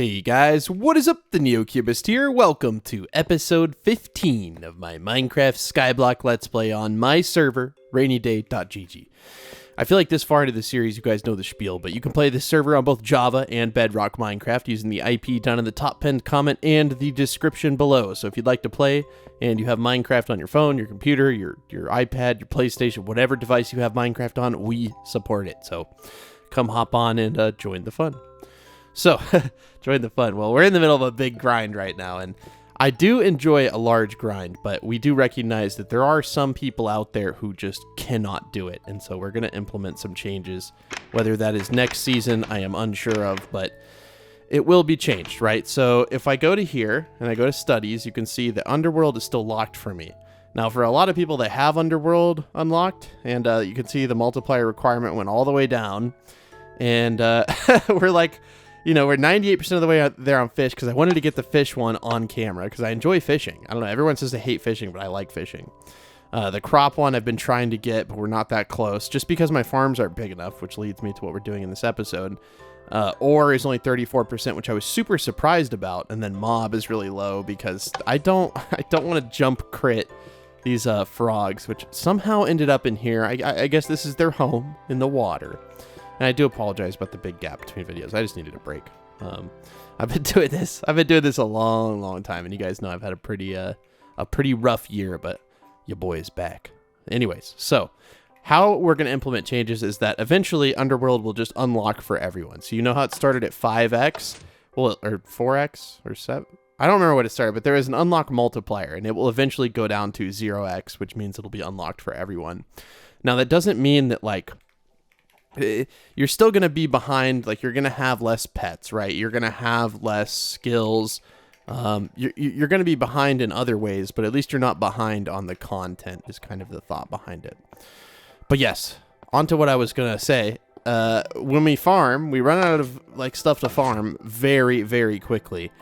Hey guys, what is up? The NeoCubist here. Welcome to episode 15 of my Minecraft Skyblock Let's Play on my server, RainyDay.gg. I feel like this far into the series you guys know the spiel, but you can play this server on both Java and Bedrock Minecraft using the IP down in the top pinned comment and the description below. So if you'd like to play and you have Minecraft on your phone, your computer, your iPad, your PlayStation, whatever device you have Minecraft on, we support it. So come hop on and join the fun. So, join the fun. Well, we're in the middle of a big grind right now, and I do enjoy a large grind, but we do recognize that there are some people out there who just cannot do it, and so we're going to implement some changes. Whether that is next season, I am unsure of, but it will be changed, right? So, if I go to here, and I go to Studies, you can see the Underworld is still locked for me. Now, for a lot of people that have Underworld unlocked, and you can see the multiplier requirement went all the way down, and we're like... You know, we're 98% of the way out there on fish because I wanted to get the fish one on camera because I enjoy fishing. I don't know, everyone says they hate fishing, but I like fishing. The crop one I've been trying to get, but we're not that close just because my farms aren't big enough, which leads me to what we're doing in this episode. Ore is only 34%, which I was super surprised about, and then mob is really low because I don't want to jump crit these frogs, which somehow ended up in here. I guess this is their home in the water. And I do apologize about the big gap between videos. I just needed a break. I've been doing this a long time, and you guys know I've had a pretty rough year, but your boy is back. Anyways, so how we're going to implement changes is that eventually Underworld will just unlock for everyone. So you know how it started at 5x, well, or 4x or 7. I don't remember what it started, but there is an unlock multiplier, and it will eventually go down to 0x, which means it'll be unlocked for everyone. Now that doesn't mean that like you're still going to be behind, like you're going to have less pets, right? You're going to have less skills. You're going to be behind in other ways, but at least you're not behind on the content is kind of the thought behind it. But yes, on to what I was going to say. When we farm, we run out of like stuff to farm very, very quickly.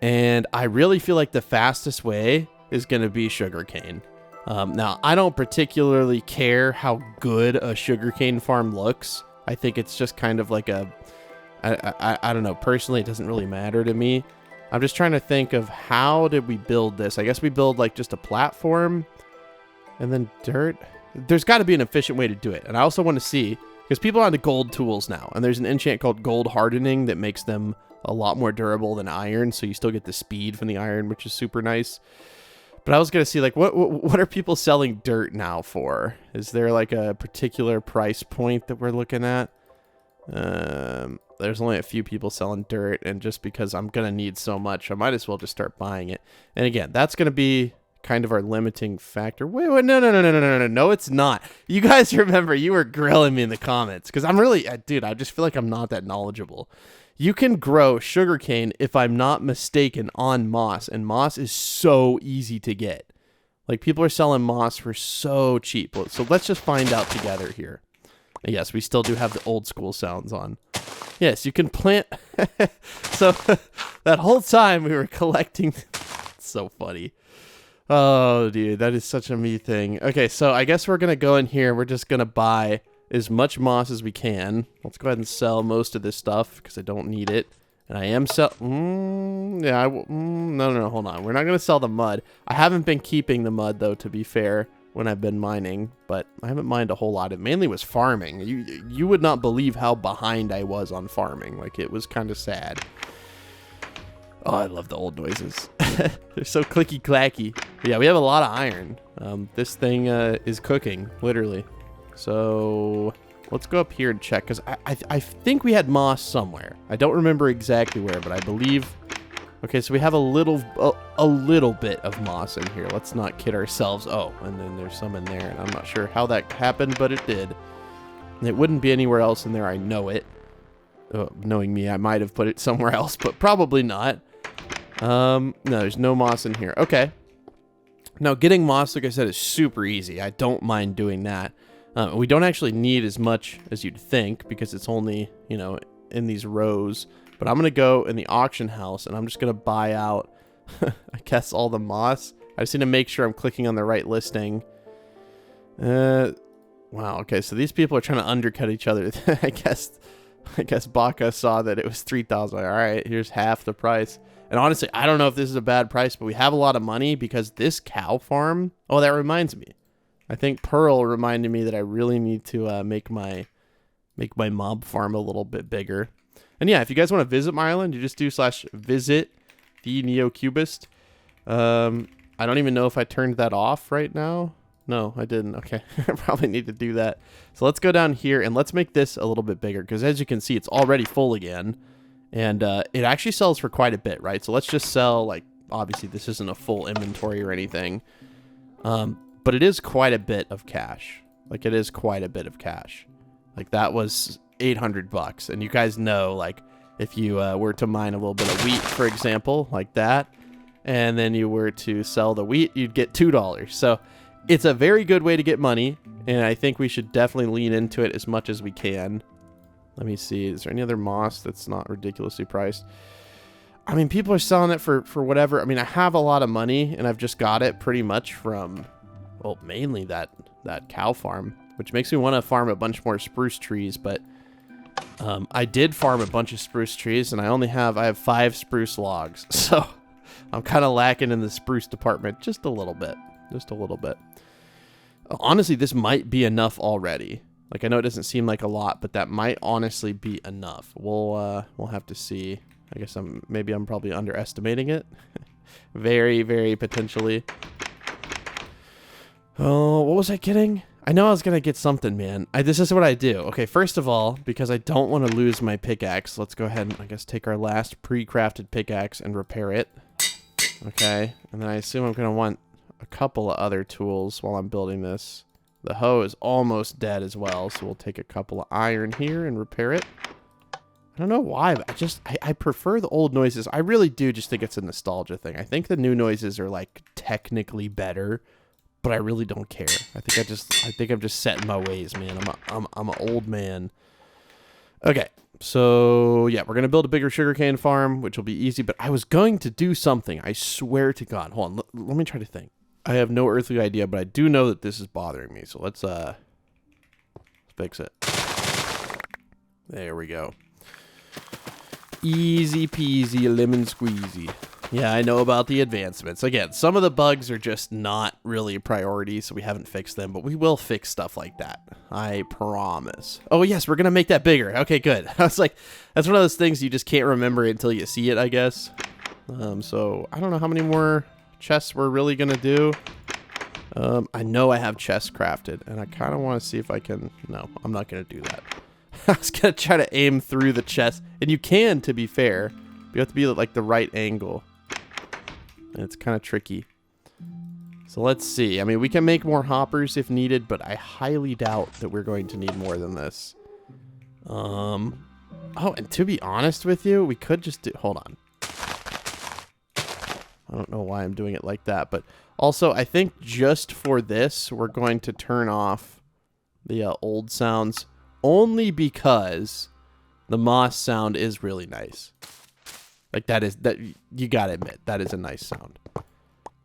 And I really feel like the fastest way is going to be sugarcane. Now, I don't particularly care how good a sugarcane farm looks. I think it's just kind of like I don't know. Personally, it doesn't really matter to me. I'm just trying to think of how did we build this? I guess we build like just a platform and then dirt. There's got to be an efficient way to do it. And I also want to see, because people are on the gold tools now, and there's an enchant called gold hardening that makes them a lot more durable than iron. So you still get the speed from the iron, which is super nice. But I was going to see, like, what are people selling dirt now for? Is there, like, a particular price point that we're looking at? There's only a few people selling dirt, and just because I'm going to need so much, I might as well just start buying it. And again, that's going to be kind of our limiting factor. Wait, no, it's not. You guys remember, you were grilling me in the comments, because I'm really, dude, I just feel like I'm not that knowledgeable. You can grow sugarcane, if I'm not mistaken, on moss, and moss is so easy to get. Like, people are selling moss for so cheap. So let's just find out together here. Yes, we still do have the old school sounds on. Yes, you can plant. So that whole time we were collecting. It's so funny. Oh, dude, that is such a me thing. Okay, so I guess we're going to go in here. We're just going to buy as much moss as we can. Let's go ahead and sell most of this stuff because I don't need it. And I am no, hold on. We're not going to sell the mud. I haven't been keeping the mud, though, to be fair, when I've been mining. But I haven't mined a whole lot. It mainly was farming. You would not believe how behind I was on farming. Like, it was kind of sad. Oh, I love the old noises. They're so clicky-clacky. But yeah, we have a lot of iron. This thing is cooking, literally. So let's go up here and check, because I think we had moss somewhere. I don't remember exactly where, but I believe. Okay, so we have a little bit of moss in here. Let's not kid ourselves. Oh, and then there's some in there, and I'm not sure how that happened, but it did. And it wouldn't be anywhere else in there. I know it. Knowing me, I might have put it somewhere else, but probably not. No, there's no moss in here. Okay. Now, getting moss, like I said, is super easy. I don't mind doing that. We don't actually need as much as you'd think because it's only, you know, in these rows. But I'm going to go in the auction house and I'm just going to buy out, I guess, all the moss. I just need to make sure I'm clicking on the right listing. Wow, okay, so these people are trying to undercut each other. I guess I guess Baka saw that it was 3,000. All right, here's half the price. And honestly, I don't know if this is a bad price, but we have a lot of money because this cow farm. Oh, that reminds me. I think Pearl reminded me that I really need to make my mob farm a little bit bigger. And yeah, if you guys want to visit my island, you just do /visit the NeoCubist. I don't even know if I turned that off right now. No, I didn't. Okay, I probably need to do that. So let's go down here and let's make this a little bit bigger because as you can see, it's already full again. And it actually sells for quite a bit, right? So let's just sell, like, obviously this isn't a full inventory or anything. But it is quite a bit of cash. Like, it is quite a bit of cash. Like, that was 800 bucks. And you guys know, like, if you were to mine a little bit of wheat, for example, like that, and then you were to sell the wheat, you'd get $2. So it's a very good way to get money, and I think we should definitely lean into it as much as we can. Let me see. Is there any other moss that's not ridiculously priced? I mean, people are selling it for whatever. I mean, I have a lot of money, and I've just got it pretty much from, well, mainly that cow farm, which makes me want to farm a bunch more spruce trees, but I did farm a bunch of spruce trees, and I have 5 spruce logs, so I'm kind of lacking in the spruce department just a little bit. Just a little bit. Honestly, this might be enough already. Like, I know it doesn't seem like a lot, but that might honestly be enough. We'll have to see. I guess maybe I'm probably underestimating it. Very, very potentially. Oh, what was I getting? I know I was going to get something, man. This is what I do. Okay, first of all, because I don't want to lose my pickaxe, let's go ahead and, I guess, take our last pre-crafted pickaxe and repair it. Okay, and then I assume I'm going to want a couple of other tools while I'm building this. The hoe is almost dead as well, so we'll take a couple of iron here and repair it. I don't know why, but I prefer the old noises. I really do just think it's a nostalgia thing. I think the new noises are, like, technically better, but I really don't care. I think I'm just set in my ways, man. I'm an old man. Okay, so yeah, we're gonna build a bigger sugarcane farm, which will be easy. But I was going to do something. I swear to God. Hold on. Let me try to think. I have no earthly idea, but I do know that this is bothering me. So let's fix it. There we go. Easy peasy lemon squeezy. Yeah, I know about the advancements. Again, some of the bugs are just not really a priority, so we haven't fixed them, but we will fix stuff like that. I promise. Oh, yes, we're going to make that bigger. Okay, good. I was like, that's one of those things you just can't remember until you see it, I guess. So I don't know how many more chests we're really going to do. I know I have chests crafted, and I kind of want to see if I can... No, I'm not going to do that. I was going to try to aim through the chest, and you can, to be fair. But you have to be at, like, the right angle. And it's kind of tricky. So let's see. I mean, we can make more hoppers if needed, but I highly doubt that we're going to need more than this. Oh, and to be honest with you, we could just do... Hold on. I don't know why I'm doing it like that, but also I think just for this, we're going to turn off the old sounds only because the moss sound is really nice. Like that you gotta admit, that is a nice sound.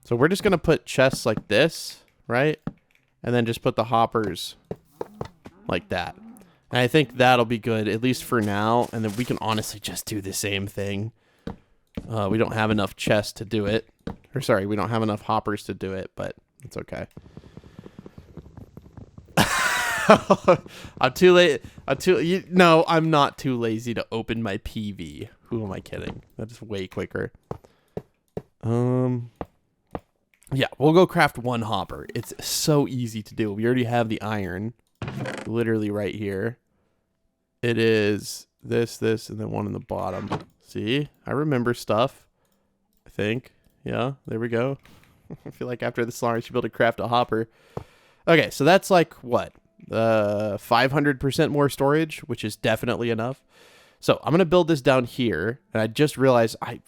So we're just gonna put chests like this, right? And then just put the hoppers like that. And I think that'll be good, at least for now. And then we can honestly just do the same thing. We don't have enough chests to do it. Or sorry, we don't have enough hoppers to do it, but it's okay. I'm too late. No, I'm not too lazy to open my PV. Who am I kidding? That's way quicker. Yeah, we'll go craft one hopper. It's so easy to do. We already have the iron, literally right here. It is this, and then one in the bottom. See, I remember stuff. I think. Yeah, there we go. I feel like after this long, I should be able to craft a hopper. Okay, so that's like what? 500% more storage, which is definitely enough. So I'm going to build this down here, and I just realized I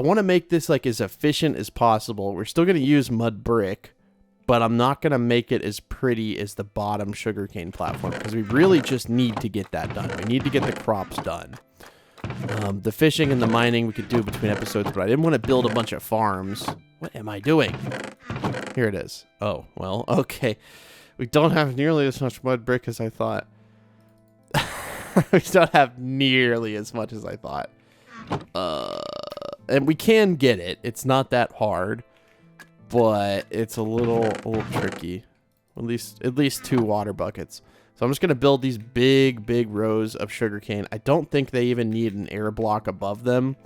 want to make this like as efficient as possible. We're still going to use mud brick, but I'm not going to make it as pretty as the bottom sugarcane platform because we really just need to get that done. We need to get the crops done. The fishing and the mining we could do between episodes, but I didn't want to build a bunch of farms. What am I doing? Here it is. Oh, well, okay. We don't have nearly as much mud brick as I thought. We don't have nearly as much as I thought. And we can get it. It's not that hard, but it's a little tricky. At least 2 water buckets. So I'm just gonna build these big rows of sugarcane. I don't think they even need an air block above them,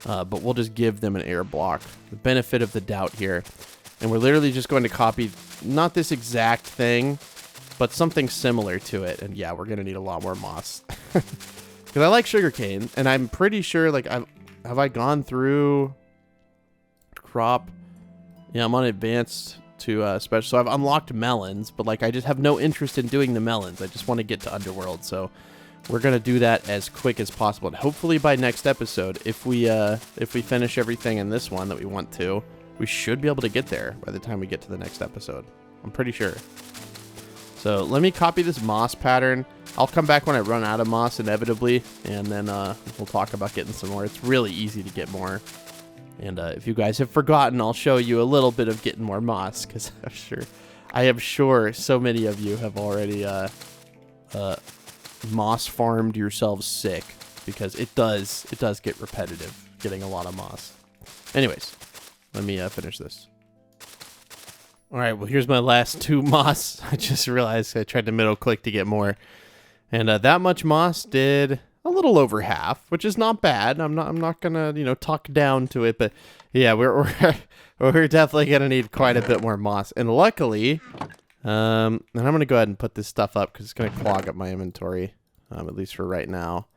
but we'll just give them an air block. The benefit of the doubt here. And we're literally just going to copy, not this exact thing, but something similar to it. And yeah, we're going to need a lot more moss. Because I like sugarcane, and I'm pretty sure, like, have I gone through crop? Yeah, I'm on advanced to special. So I've unlocked melons, but, like, I just have no interest in doing the melons. I just want to get to Underworld. So we're going to do that as quick as possible. And hopefully by next episode, if we finish everything in this one that we want to, we should be able to get there by the time we get to the next episode. I'm pretty sure. So let me copy this moss pattern. I'll come back when I run out of moss inevitably, and then we'll talk about getting some more. It's really easy to get more. And if you guys have forgotten, I'll show you a little bit of getting more moss, because I am sure so many of you have already moss farmed yourselves sick, because it does get repetitive getting a lot of moss. Anyways. Let me finish this. All right, well, here's my last 2 moss. I just realized I tried to middle click to get more. And that much moss did a little over half, which is not bad. I'm not gonna, talk down to it, but yeah, we're definitely gonna need quite a bit more moss. And luckily, and I'm gonna go ahead and put this stuff up because it's gonna clog up my inventory, at least for right now.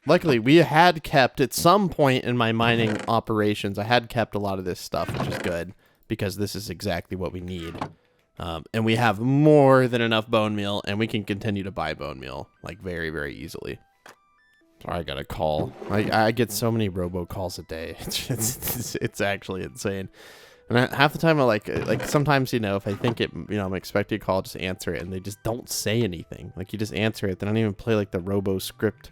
Luckily, we had kept, at some point in my mining operations, I had kept a lot of this stuff, which is good, because this is exactly what we need. And we have more than enough bone meal, and we can continue to buy bone meal, like, very, very easily. Sorry, I got a call. I get so many robocalls a day. It's actually insane. And half the time, I like sometimes, if I think it, I'm expecting a call, just answer it, and they just don't say anything. Like, you just answer it. They don't even play, like, the robo script.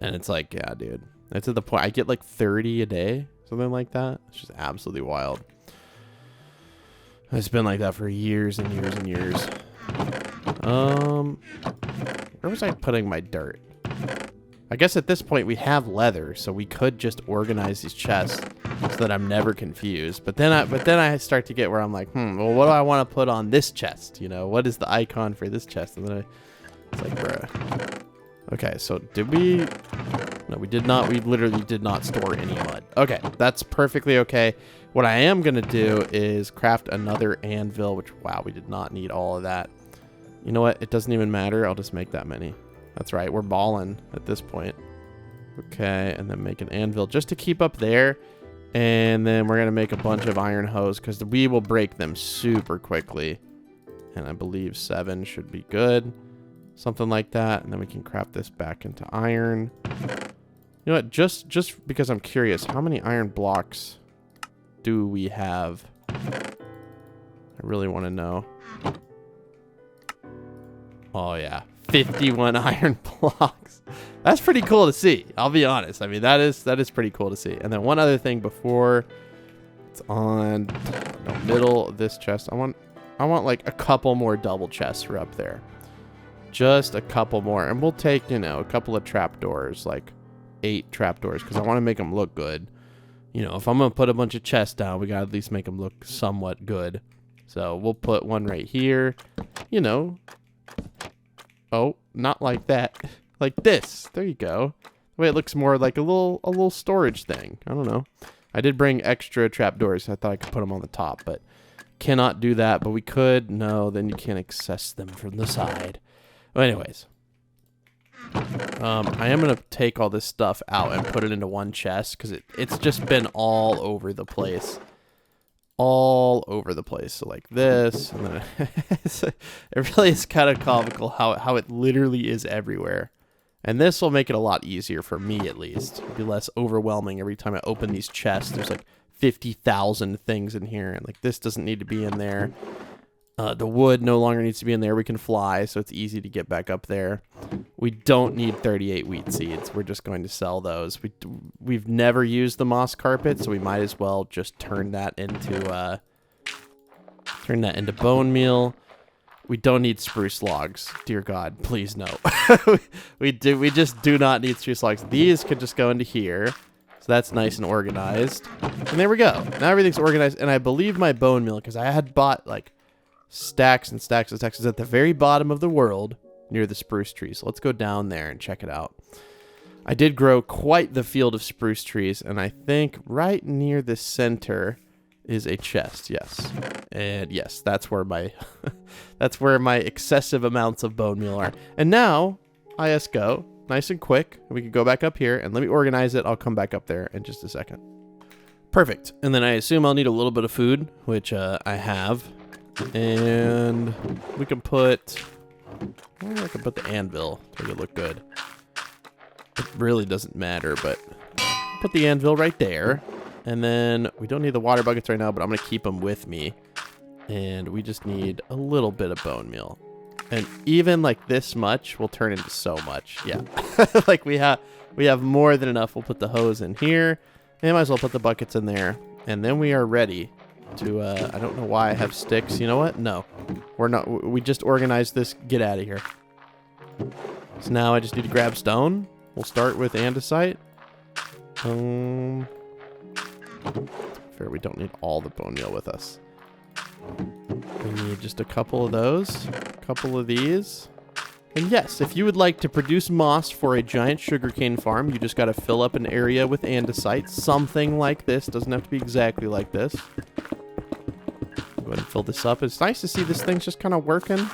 And it's like, yeah, dude. It's at the point I get like 30 a day, something like that. It's just absolutely wild. It's been like that for years and years and years. Where was I putting my dirt? I guess at this point we have leather, so we could just organize these chests so that I'm never confused. But then I start to get where I'm like, well, what do I want to put on this chest? What is the icon for this chest? And then it's like, bruh. Okay, so did we? No, we did not. We literally did not store any mud. Okay, that's perfectly okay. What I am going to do is craft another anvil, which, wow, we did not need all of that. You know what? It doesn't even matter. I'll just make that many. That's right. We're balling at this point. Okay, and then make an anvil just to keep up there. And then we're going to make a bunch of iron hoes because we will break them super quickly. And I believe 7 should be good. Something like that, and then we can craft this back into iron. You know what? Just because I'm curious, how many iron blocks do we have? I really want to know. Oh yeah, 51 iron blocks. That's pretty cool to see. I'll be honest. I mean, that is pretty cool to see. And then one other thing before it's on the middle of this chest, I want like a couple more double chests for up there. Just a couple more, and we'll take, a couple of trapdoors, like 8 trapdoors, because I want to make them look good. If I'm going to put a bunch of chests down, we got to at least make them look somewhat good. So we'll put one right here, Oh, not like that. Like this. There you go. The way it looks more like a little storage thing. I don't know. I did bring extra trapdoors. I thought I could put them on the top, but cannot do that. But we could. No, then you can't access them from the side. Well, anyways, I am going to take all this stuff out and put it into one chest because it's just been all over the place. All over the place. So like this, and then it really is kind of comical how it literally is everywhere. And this will make it a lot easier for me, at least. It'll be less overwhelming every time I open these chests. There's like 50,000 things in here, and like this doesn't need to be in there. The wood no longer needs to be in there. We can fly, so it's easy to get back up there. We don't need 38 wheat seeds. We're just going to sell those. We've never used the moss carpet, so we might as well just turn that into bone meal. We don't need spruce logs. Dear God, please no. We just do not need spruce logs. These could just go into here. So that's nice and organized. And there we go. Now everything's organized. And I believe my bone meal, because I had bought like stacks and stacks and stacks, is at the very bottom of the world near the spruce trees. So let's go down there and check it out. I did grow quite the field of spruce trees. And I think right near the center is a chest. Yes. And yes, that's where my that's where my excessive amounts of bone meal are. And now IS go nice and quick. We can go back up here and let me organize it. I'll come back up there in just a second. Perfect. And then I assume I'll need a little bit of food, which I have. And we can put, I can put the anvil to make it look good. It really doesn't matter, but put the anvil right there. And then we don't need the water buckets right now, but I'm going to keep them with me. And we just need a little bit of bone meal. And even like this much will turn into so much. Yeah. Like we have more than enough. We'll put the hose in here. And might as well put the buckets in there. And then we are ready to, I don't know why I have sticks. You know what? No. We're not. We just organized this. Get out of here. So now I just need to grab stone. We'll start with andesite. Fair, we don't need all the bone meal with us. We need just a couple of those, a couple of these. And yes, if you would like to produce moss for a giant sugarcane farm, you just got to fill up an area with andesite. Something like this. Doesn't have to be exactly like this. Go ahead and fill this up. It's nice to see this thing's just kind of working.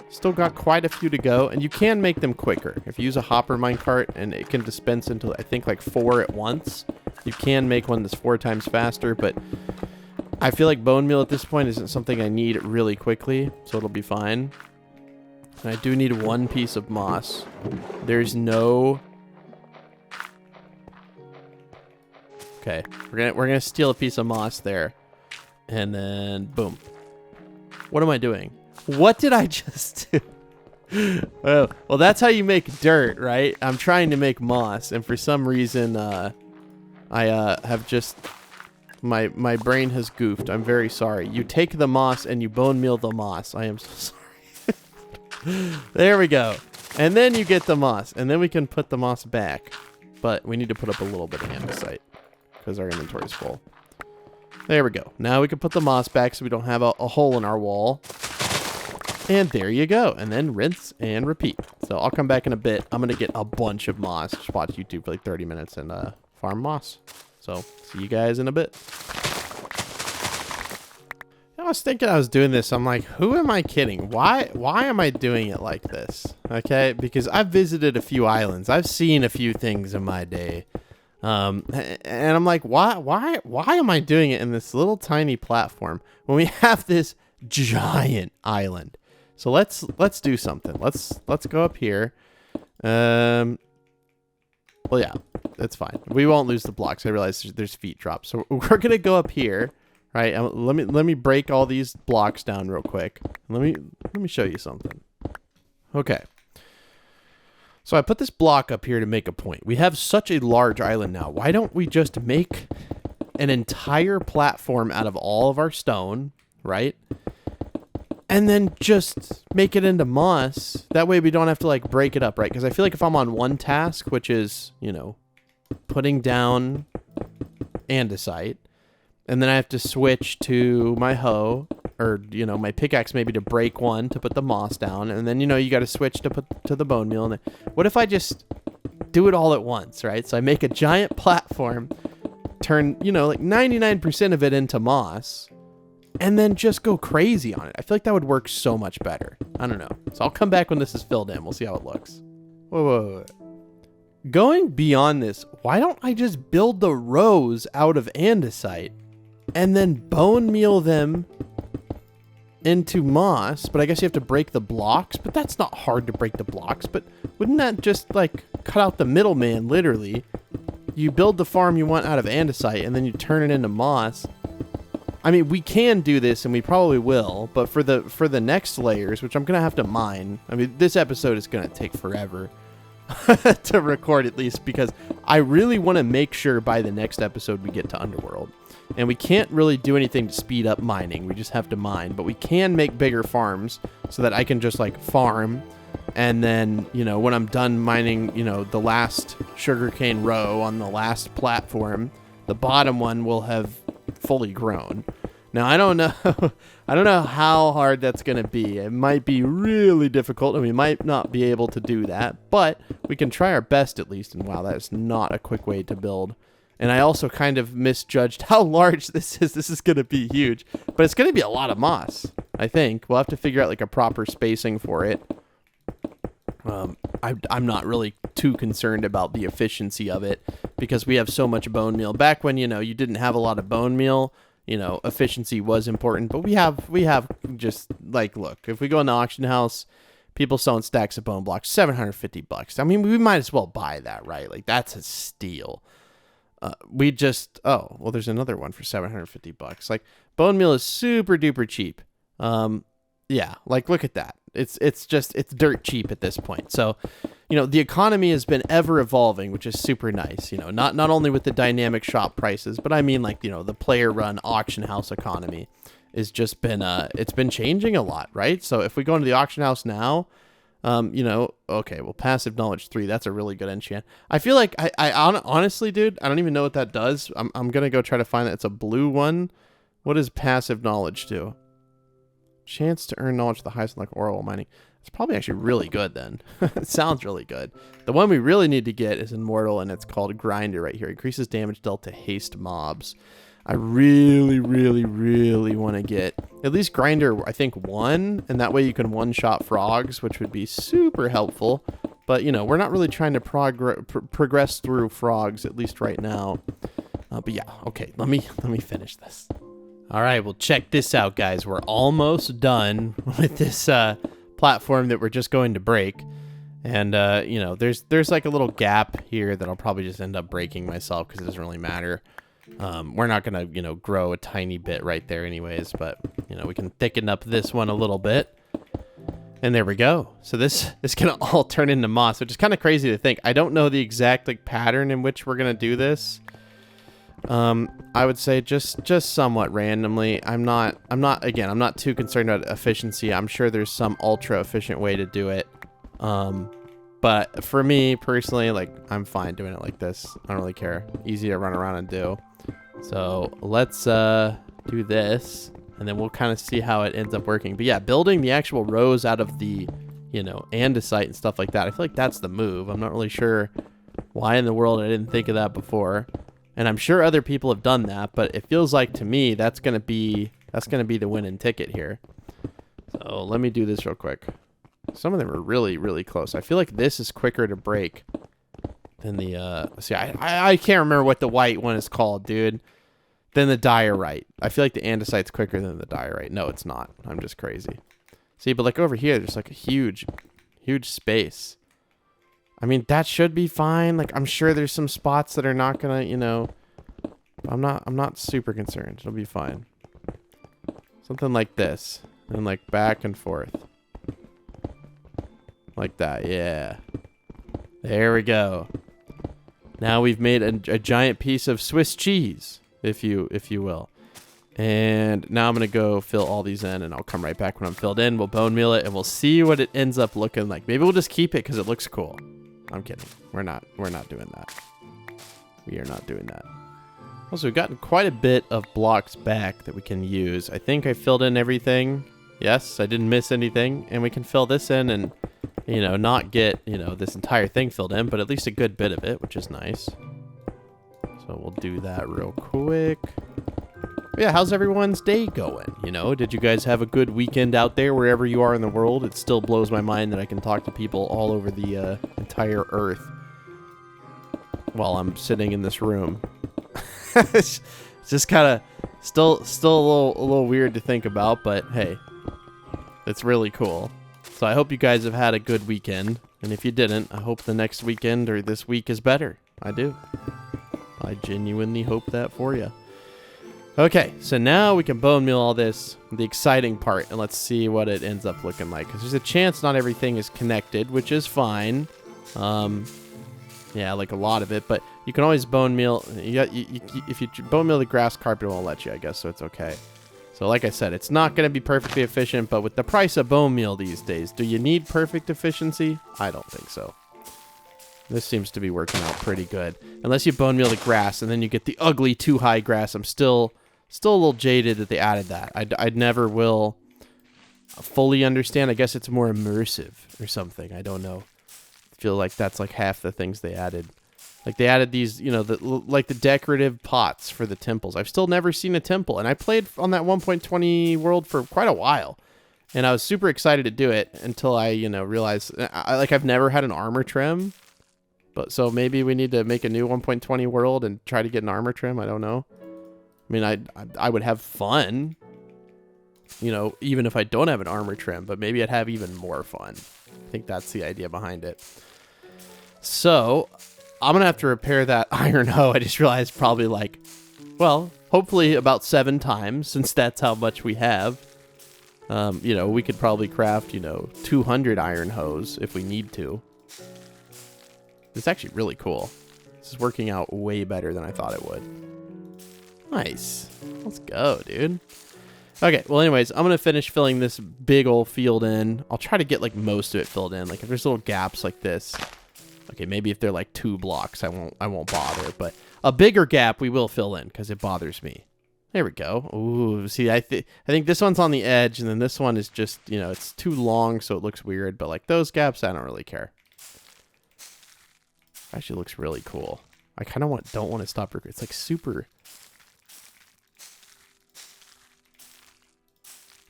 Still got quite a few to go, and you can make them quicker. If you use a hopper minecart and it can dispense into, I think, like 4 at once, you can make one that's 4 times faster, but I feel like bone meal at this point isn't something I need really quickly, so it'll be fine. And I do need 1 piece of moss. There's no... Okay, we're gonna steal a piece of moss there. And then, boom. What am I doing? What did I just do? Well, that's how you make dirt, right? I'm trying to make moss, and for some reason, I have just... My brain has goofed. I'm very sorry. You take the moss and you bone meal the moss. I am so sorry. There we go. And then you get the moss, and then we can put the moss back. But we need to put up a little bit of andesite because our inventory is full. There we go. Now we can put the moss back so we don't have a hole in our wall. And there you go. And then rinse and repeat. So I'll come back in a bit. I'm going to get a bunch of moss. Just watch YouTube for like 30 minutes and farm moss. So see you guys in a bit. I was thinking I was doing this. I'm like, who am I kidding? Why am I doing it like this? Okay, because I've visited a few islands. I've seen a few things in my day. And I'm like, why am I doing it in this little tiny platform when we have this giant island? So let's do something. Let's go up here. Well, yeah, that's fine. We won't lose the blocks. I realize there's feet drops. So we're gonna go up here, right? Let me break all these blocks down real quick. Let me show you something. Okay. So I put this block up here to make a point. We have such a large island now. Why don't we just make an entire platform out of all of our stone, right? And then just make it into moss. That way we don't have to like break it up, right? Because I feel like if I'm on one task, which is, you know, putting down andesite, and then I have to switch to my hoe, or, you know, my pickaxe maybe to break one to put the moss down, and then, you know, you got to switch to put to the bone meal. And what if I just do it all at once, right? So I make a giant platform, turn, you know, like 99% of it into moss, and then just go crazy on it. I feel like that would work so much better. I don't know. So I'll come back when this is filled in. We'll see how it looks. Whoa. Going beyond this, why don't I just build the rows out of andesite and then bone meal them into moss? But I guess you have to break the blocks, but that's not hard to break the blocks. But wouldn't that just like cut out the middleman, literally? You build the farm you want out of andesite and then you turn it into moss. I mean, we can do this, and we probably will, but for the next layers, which I'm going to have to mine, I mean, this episode is going to take forever, to record at least, because I really want to make sure by the next episode we get to Underworld. And we can't really do anything to speed up mining. We just have to mine. But we can make bigger farms so that I can just like farm. And then, you know, when I'm done mining, you know, the last sugarcane row on the last platform, the bottom one will have fully grown. Now, I don't know. I don't know how hard that's going to be. It might be really difficult, and we might not be able to do that. But we can try our best at least. And wow, that is not a quick way to build. And I also kind of misjudged how large this is. This is going to be huge. But it's going to be a lot of moss, I think. We'll have to figure out like a proper spacing for it. I'm not really too concerned about the efficiency of it because we have so much bone meal. Back when, you know, you didn't have a lot of bone meal, you know, efficiency was important. But we have just like, look, if we go in the auction house, people selling stacks of bone blocks, $750. I mean, we might as well buy that, right? Like, that's a steal. There's another one for $750. Like, bone meal is super duper cheap. Yeah, like, look at that. It's dirt cheap at this point. So, you know, the economy has been ever evolving, which is super nice. You know, not only with the dynamic shop prices, but I mean, like, you know, the player run auction house economy is just been it's been changing a lot, right? So if we go into the auction house now, you know, okay, well, passive knowledge 3, that's a really good enchant. I feel like honestly, dude, I don't even know what that does. I'm gonna go try to find that. It's a blue one. What does passive knowledge do? Chance to earn knowledge at the highest like oral mining. It's probably actually really good then. It sounds really good. The one we really need to get is immortal, and it's called Grinder right here. Increases damage dealt to haste mobs. I really, really, really want to get at least Grinder, I think, 1, and that way you can one-shot frogs, which would be super helpful. But, you know, we're not really trying to progress through frogs, at least right now. But yeah, okay, let me finish this. All right, well, check this out, guys. We're almost done with this platform that we're just going to break. And, you know, there's like a little gap here that I'll probably just end up breaking myself because it doesn't really matter. We're not going to, you know, grow a tiny bit right there anyways. But, you know, we can thicken up this one a little bit. And there we go. So this is going to all turn into moss, which is kind of crazy to think. I don't know the exact like pattern in which we're going to do this. I would say just somewhat randomly. I'm not too concerned about efficiency. I'm sure there's some ultra efficient way to do it. But for me personally, like, I'm fine doing it like this. I don't really care. Easy to run around and do. So let's do this, and then we'll kind of see how it ends up working. But yeah, building the actual rows out of the, you know, andesite and stuff like that, I feel like that's the move. I'm not really sure why in the world I didn't think of that before. And I'm sure other people have done that, but it feels like to me that's gonna be the winning ticket here. So let me do this real quick. Some of them are really, really close. I feel like this is quicker to break than the I can't remember what the white one is called, dude. Than the diorite. I feel like the andesite's quicker than the diorite. No, it's not. I'm just crazy. See, but like over here, there's like a huge space. I mean, that should be fine. Like, I'm sure there's some spots that are not gonna, you know, I'm not super concerned. It'll be fine. Something like this. And like back and forth. Like that, yeah. There we go. Now we've made a giant piece of Swiss cheese, if you will. And now I'm going to go fill all these in, and I'll come right back when I'm filled in. We'll bone meal it, and we'll see what it ends up looking like. Maybe we'll just keep it because it looks cool. I'm kidding. We're not doing that. We are not doing that. Also, we've gotten quite a bit of blocks back that we can use. I think I filled in everything. Yes, I didn't miss anything. And we can fill this in and, you know, not get, you know, this entire thing filled in, but at least a good bit of it, which is nice. So we'll do that real quick. But yeah, how's everyone's day going? You know, did you guys have a good weekend out there wherever you are in the world? It still blows my mind that I can talk to people all over the entire earth while I'm sitting in this room. It's just kind of still a little weird to think about, but hey, it's really cool. So I hope you guys have had a good weekend, and if you didn't, I hope the next weekend or this week is better. I do. I genuinely hope that for you. Okay, so now we can bone meal all this, the exciting part, and let's see what it ends up looking like. Because there's a chance not everything is connected, which is fine. Yeah, like a lot of it, but you can always bone meal. If you bone meal the grass carpet, it won't let you, I guess, so it's okay. So like I said, it's not going to be perfectly efficient, but with the price of bone meal these days, do you need perfect efficiency? I don't think so. This seems to be working out pretty good. Unless you bone meal the grass, and then you get the ugly too high grass. I'm still a little jaded that they added that. I never will fully understand. I guess it's more immersive or something. I don't know. I feel like that's like half the things they added. Like they added these, you know, like the decorative pots for the temples. I've still never seen a temple, and I played on that 1.20 world for quite a while, and I was super excited to do it until I, you know, realized I've never had an armor trim, but so maybe we need to make a new 1.20 world and try to get an armor trim. I don't know. I mean, I would have fun, you know, even if I don't have an armor trim, but maybe I'd have even more fun. I think that's the idea behind it. So I'm going to have to repair that iron hoe. I just realized probably like, well, hopefully about 7 times, since that's how much we have. You know, we could probably craft, you know, 200 iron hoes if we need to. It's actually really cool. This is working out way better than I thought it would. Nice. Let's go, dude. Okay, well, anyways, I'm going to finish filling this big old field in. I'll try to get like most of it filled in. Like if there's little gaps like this. Okay, maybe if they're like 2 blocks, I won't bother, but a bigger gap we will fill in because it bothers me. There we go. Ooh, see, I think this one's on the edge, and then this one is just, you know, it's too long, so it looks weird. But like those gaps, I don't really care. Actually, looks really cool. I kind of don't want to stop. It's like super.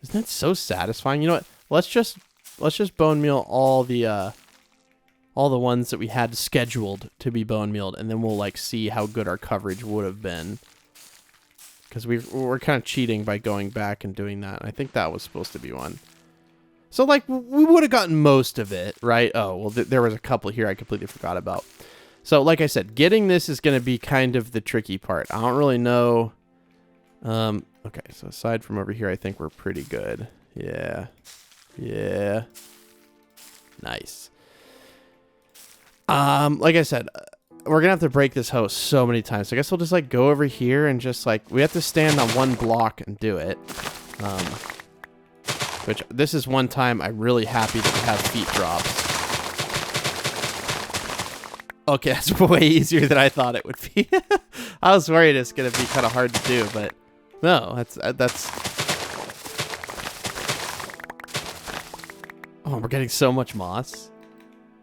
Isn't that so satisfying? You know what? Let's just bone meal all the ones that we had scheduled to be bone mealed, and then we'll like see how good our coverage would have been. Because we're kind of cheating by going back and doing that. I think that was supposed to be one. So like we would have gotten most of it, right? Oh, well, there was a couple here I completely forgot about. So like I said, getting this is going to be kind of the tricky part. I don't really know. Okay, so aside from over here, I think we're pretty good. Yeah. Yeah. Nice. Like I said, we're gonna have to break this host so many times. So I guess we'll just like go over here and just like, we have to stand on one block and do it. Which this is one time I'm really happy that we have feet drops. Okay, that's way easier than I thought it would be. I was worried it's gonna be kind of hard to do, but no, that's. Oh, we're getting so much moss.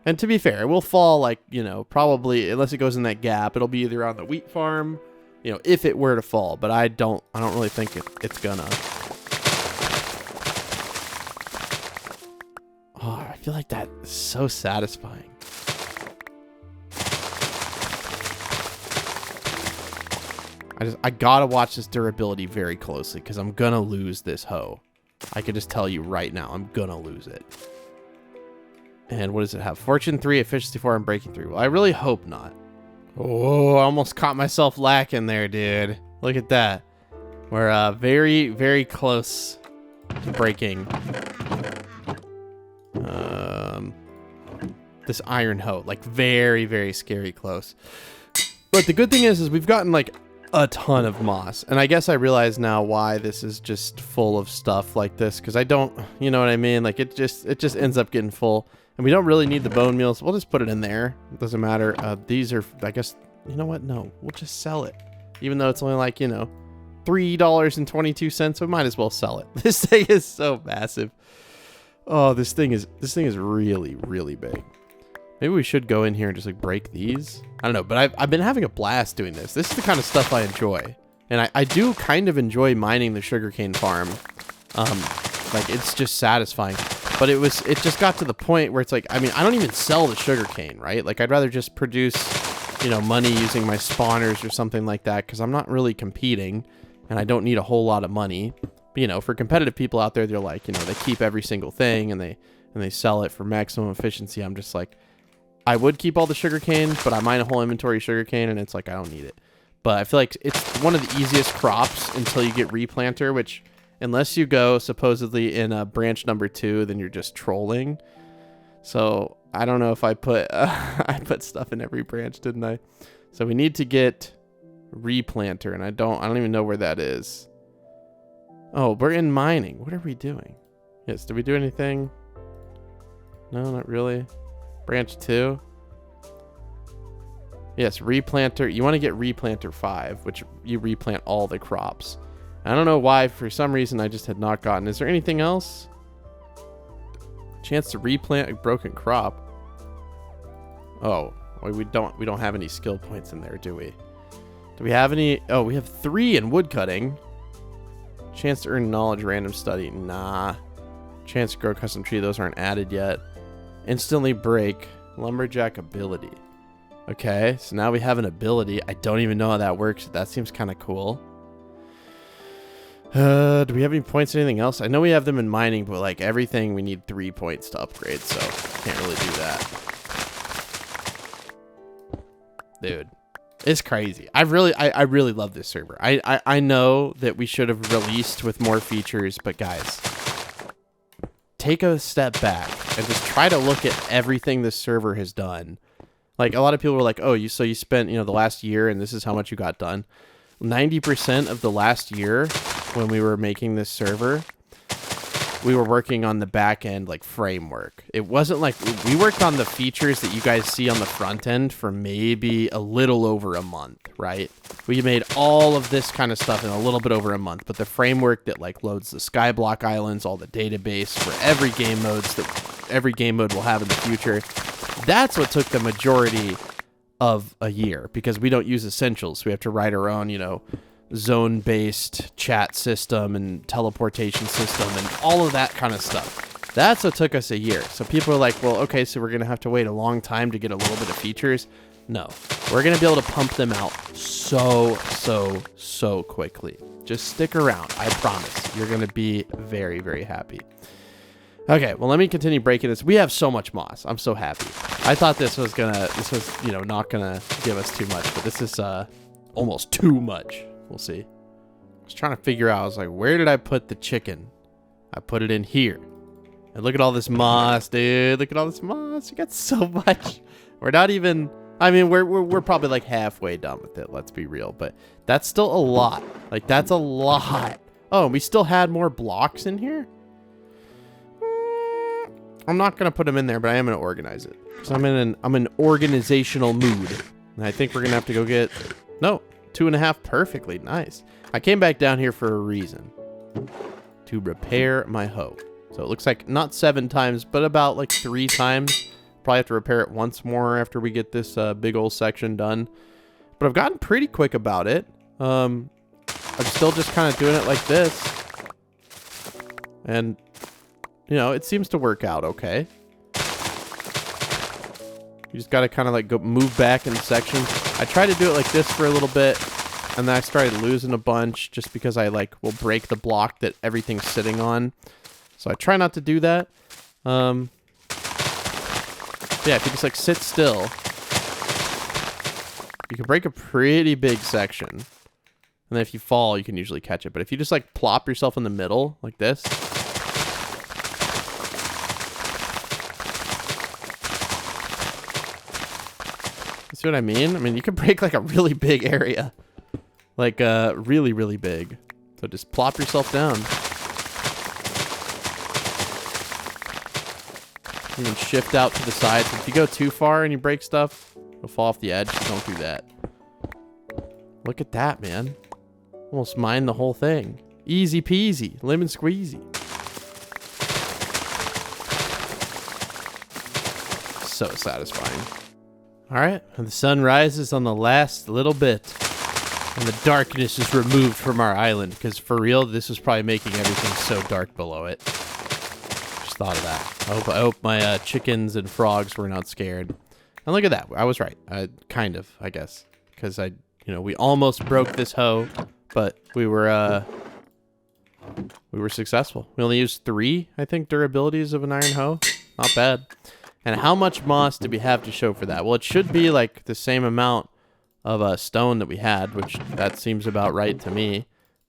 And to be fair, it will fall like, you know, probably, unless it goes in that gap, it'll be either on the wheat farm, you know, if it were to fall, but I don't really think it's gonna. Oh, I feel like that is so satisfying. I gotta watch this durability very closely because I'm gonna lose this hoe. I can just tell you right now, I'm gonna lose it. And what does it have? Fortune 3, Efficiency 4, and Breaking 3. Well, I really hope not. Oh, I almost caught myself lacking there, dude. Look at that. We're very, very close to breaking this iron hoe. Like, very, very scary close. But the good thing is we've gotten, like, a ton of moss. And I guess I realize now why this is just full of stuff like this. Because I don't, you know what I mean? Like, it just ends up getting full. And we don't really need the bone meals. We'll just put it in there. It doesn't matter. These are, I guess, you know what? No, we'll just sell it. Even though it's only like, you know, $3.22. We might as well sell it. This thing is so massive. Oh, this thing is really, really big. Maybe we should go in here and just like break these. I don't know, but I've been having a blast doing this. This is the kind of stuff I enjoy. And I do kind of enjoy mining the sugarcane farm. Like, it's just satisfying. But it just got to the point where it's like, I mean, I don't even sell the sugarcane, right? Like, I'd rather just produce, you know, money using my spawners or something like that, because I'm not really competing, and I don't need a whole lot of money. But, you know, for competitive people out there, they're like, you know, they keep every single thing, and they sell it for maximum efficiency. I'm just like, I would keep all the sugarcane, but I mine a whole inventory of sugarcane, and it's like, I don't need it. But I feel like it's one of the easiest crops until you get replanter, which, unless you go supposedly in branch number 2, then you're just trolling. So I don't know if I put I put stuff in every branch, didn't I? So we need to get replanter, and I don't even know where that is. Oh, we're in mining. What are we doing? Yes, did we do anything? No, not really. Branch 2. Yes, replanter. You want to get replanter 5, which you replant all the crops. I don't know why, for some reason I just had not gotten. Is there anything else? Chance to replant a broken crop. Oh, we don't have any skill points in there, do we? Do we have any? Oh, we have 3 in woodcutting. Chance to earn knowledge, random study. Nah. Chance to grow custom tree. Those aren't added yet. Instantly break. Lumberjack ability. Okay, so now we have an ability. I don't even know how that works. That seems kind of cool. Do we have any points in anything else? I know we have them in mining, but like everything we need 3 points to upgrade, so can't really do that. Dude, it's crazy. I really love this server. I know that we should have released with more features, but guys, take a step back and just try to look at everything this server has done. Like, a lot of people were like, oh, you spent, the last year and this is how much you got done. 90% of the last year when we were making this server, we were working on the back end, like, framework. It wasn't like we worked on the features that you guys see on the front end for maybe a little over a month, right? We made all of this kind of stuff in a little bit over a month, but the framework that like loads the Skyblock islands, all the database for every game modes that every game mode will have in the future, that's what took the majority of a year, because we don't use essentials. We have to write our own, zone-based chat system and teleportation system and all of that kind of stuff. That's what took us a year. So people are like, well, okay, so we're going to have to wait a long time to get a little bit of features. No, we're going to be able to pump them out so quickly. Just stick around. I promise. You're going to be very, very happy. Okay, well, let me continue breaking this. We have so much moss. I'm so happy. I thought this was not gonna give us too much, but this is almost too much. We'll see. I was trying to figure out, I was like, where did I put the chicken? I put it in here. And look at all this moss, dude. Look at all this moss. We got so much. We're not even, I mean, we're probably like halfway done with it, let's be real, but that's still a lot. Like, that's a lot. Oh, and we still had more blocks in here? I'm not going to put them in there, but I am going to organize it. Because I'm in organizational mood. And I think we're going to have to go get... No, 2.5 perfectly. Nice. I came back down here for a reason. To repair my hoe. So it looks like not 7 times, but about like 3 times. Probably have to repair it once more after we get this big old section done. But I've gotten pretty quick about it. I'm still just kind of doing it like this. And... it seems to work out okay. You just got to kind of like go move back in sections. I tried to do it like this for a little bit, and then I started losing a bunch just because I like will break the block that everything's sitting on. So I try not to do that. Yeah, if you just like sit still, you can break a pretty big section. And then if you fall, you can usually catch it. But if you just like plop yourself in the middle like this, see what I mean? I mean, you can break like a really big area. Like, really, really big. So just plop yourself down. You can shift out to the sides. If you go too far and you break stuff, you'll fall off the edge. Don't do that. Look at that, man. Almost mined the whole thing. Easy peasy. Lemon squeezy. So satisfying. All right, and the sun rises on the last little bit, and the darkness is removed from our island, because for real, this is probably making everything so dark below it. Just thought of that. I hope my chickens and frogs were not scared. And look at that, I was right. Kind of, I guess, because we almost broke this hoe, but we were successful. We only used 3, I think, durabilities of an iron hoe. Not bad. And how much moss did we have to show for that? Well, it should be like the same amount of stone that we had, which that seems about right to me.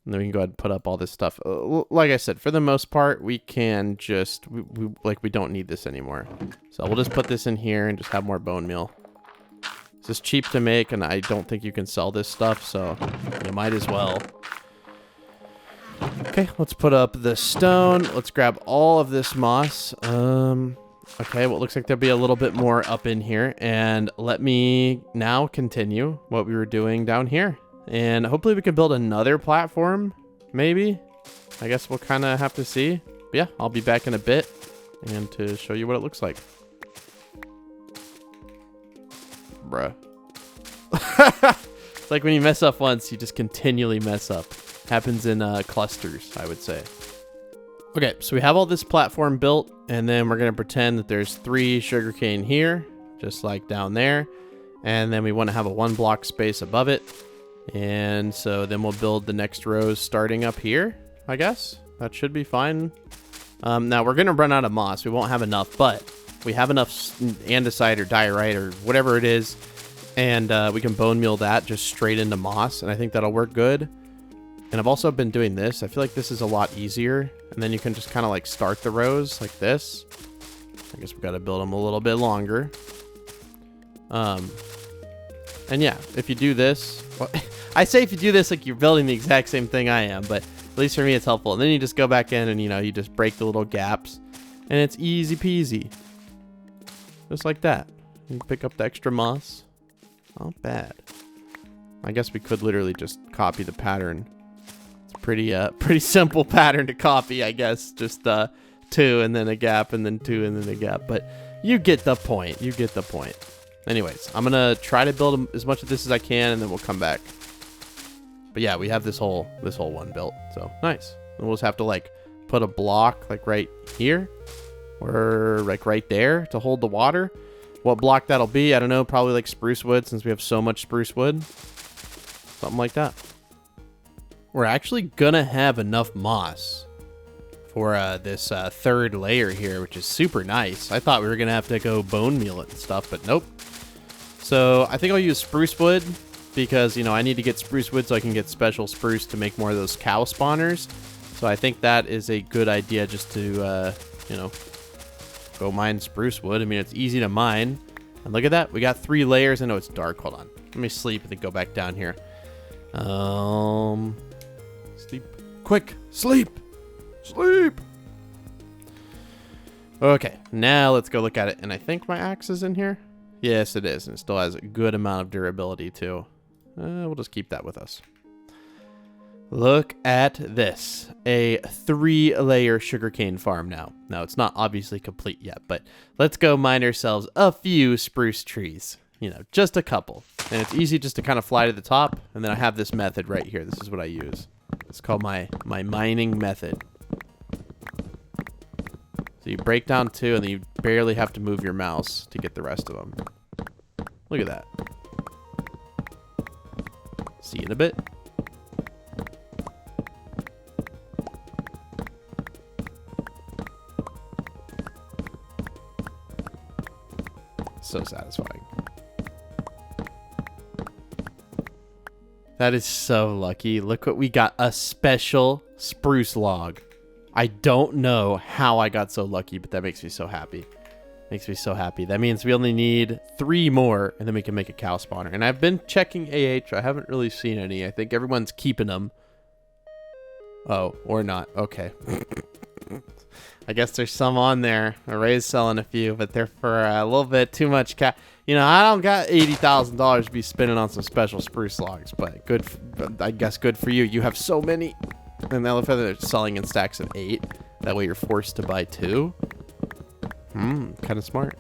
And then we can go ahead and put up all this stuff. Like I said, for the most part, we can just, we don't need this anymore. So we'll just put this in here and just have more bone meal. This is cheap to make, and I don't think you can sell this stuff, so you might as well. Okay, let's put up the stone. Let's grab all of this moss. Okay, well, it looks like there'll be a little bit more up in here. And let me now continue what we were doing down here. And hopefully we can build another platform, maybe. I guess we'll kind of have to see. But yeah, I'll be back in a bit and to show you what it looks like. Bruh. It's like when you mess up once, you just continually mess up. Happens in clusters, I would say. Okay, so we have all this platform built, and then we're going to pretend that there's 3 sugarcane here, just like down there. And then we want to have a 1 block space above it. And so then we'll build the next rows starting up here, I guess. That should be fine. Now, we're going to run out of moss. We won't have enough, but we have enough andesite or diorite or whatever it is. And we can bone meal that just straight into moss, and I think that'll work good. And I've also been doing this. I feel like this is a lot easier. And then you can just kind of like start the rows like this. I guess we got to build them a little bit longer. And yeah, if you do this, well, I say if you do this like you're building the exact same thing I am, but at least for me it's helpful. And then you just go back in and, you know, you just break the little gaps. And it's easy peasy. Just like that. You pick up the extra moss. Not bad. I guess we could literally just copy the pattern. Pretty simple pattern to copy, I guess. Just 2 and then a gap and then 2 and then a gap. But you get the point. You get the point. Anyways, I'm gonna try to build as much of this as I can, and then we'll come back. But yeah, we have this whole one built, so nice. And we'll just have to like put a block like right here, or like right there to hold the water. What block that'll be, I don't know. Probably like spruce wood, since we have so much spruce wood. Something like that. We're actually gonna have enough moss for this 3rd layer here, which is super nice. I thought we were gonna have to go bone meal it and stuff, but nope. So I think I'll use spruce wood because, you know, I need to get spruce wood so I can get special spruce to make more of those cow spawners. So I think that is a good idea, just to, you know, go mine spruce wood. I mean, it's easy to mine. And look at that. We got 3 layers. I know it's dark. Hold on. Let me sleep and then go back down here. Sleep. Quick. Sleep. Sleep. Okay. Now let's go look at it. And I think my axe is in here. Yes, it is. And it still has a good amount of durability, too. We'll just keep that with us. Look at this. A 3-layer sugarcane farm now. Now, it's not obviously complete yet, but let's go mine ourselves a few spruce trees. You know, just a couple. And it's easy just to kind of fly to the top. And then I have this method right here. This is what I use. It's called my mining method. So you break down 2, and then you barely have to move your mouse to get the rest of them. Look at that. See you in a bit. So satisfying. That is so lucky. Look what we got. A special spruce log. I don't know how I got so lucky, but that makes me so happy. Makes me so happy. That means we only need 3 more, and then we can make a cow spawner. And I've been checking AH. I haven't really seen any. I think everyone's keeping them. Oh, or not. Okay. I guess there's some on there. Ray's selling a few, but they're for a little bit too much You know, I don't got $80,000 to be spending on some special spruce logs, but good. I guess good for you. You have so many. And I love how they're selling in stacks of 8. That way you're forced to buy 2. Kind of smart.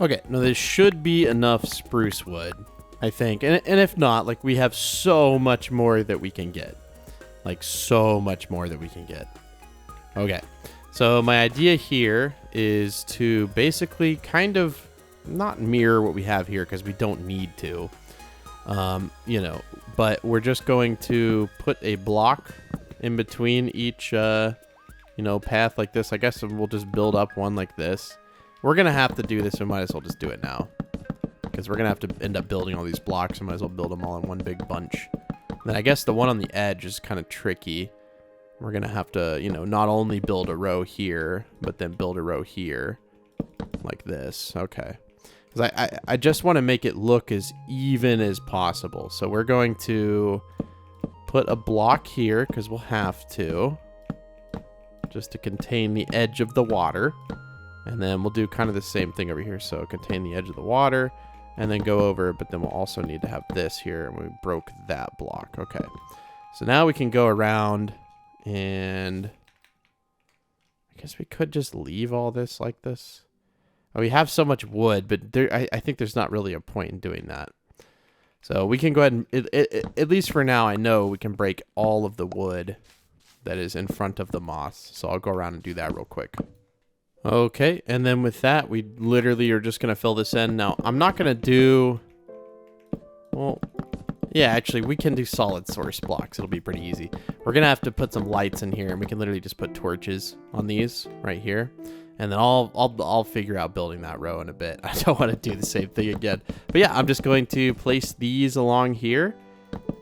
Okay, now there should be enough spruce wood, I think. And if not, like, we have so much more that we can get. Like, so much more that we can get. Okay, so my idea here is to basically kind of not mirror what we have here, because we don't need to. You know, but we're just going to put a block in between each, you know, path like this. I guess we'll just build up one like this. We're going to have to do this. We might as well just do it now, because we're going to have to end up building all these blocks. I might as well build them all in one big bunch. Then I guess the one on the edge is kind of tricky. We're going to have to, you know, not only build a row here, but then build a row here like this. Okay. Because I just want to make it look as even as possible. So we're going to put a block here because we'll have to, just to contain the edge of the water. And then we'll do kind of the same thing over here. So contain the edge of the water and then go over, but then we'll also need to have this here. And we broke that block. Okay. So now we can go around and I guess we could just leave all this like this. Oh, we have so much wood, but I think there's not really a point in doing that. So we can go ahead and, at least for now, I know we can break all of the wood that is in front of the moss. So I'll go around and do that real quick. Okay, and then with that, we literally are just going to fill this in. Now, I'm not going to do... Well, yeah, actually, we can do solid source blocks. It'll be pretty easy. We're going to have to put some lights in here, and we can literally just put torches on these right here. And then I'll figure out building that row in a bit. I don't want to do the same thing again. But yeah, I'm just going to place these along here.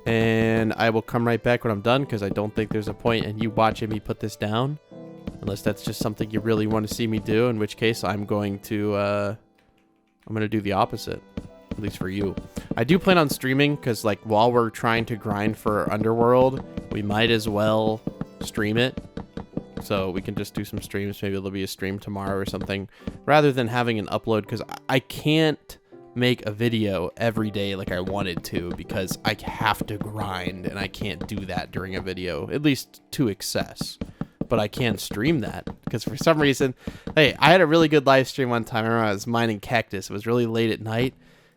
And I will come right back when I'm done, because I don't think there's a point in you watching me put this down. Unless that's just something you really want to see me do, in which case I'm going to do the opposite, at least for you. I do plan on streaming because, like, while we're trying to grind for Underworld, we might as well stream it. So we can just do some streams. Maybe there'll be a stream tomorrow or something, rather than having an upload, because I can't make a video every day like I wanted to, because I have to grind and I can't do that during a video, at least to excess. But I can stream that because for some reason, hey, I had a really good live stream one time. I remember I was mining cactus. It was really late at night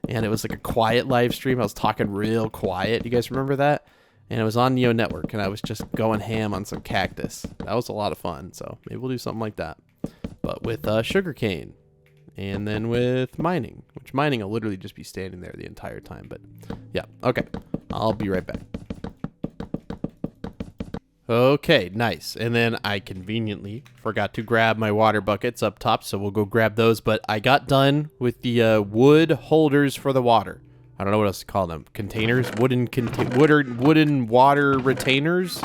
and it was like a quiet live stream. I was talking real quiet. You guys remember that? And it was on Neo Network and I was just going ham on some cactus. That was a lot of fun. So maybe we'll do something like that, but with sugarcane, and then with mining, which mining will literally just be standing there the entire time. But yeah, okay, I'll be right back. Okay, nice. And then I conveniently forgot to grab my water buckets up top, so we'll go grab those. But I got done with the wood holders for the water. I don't know what else to call them. Containers? Wooden water retainers?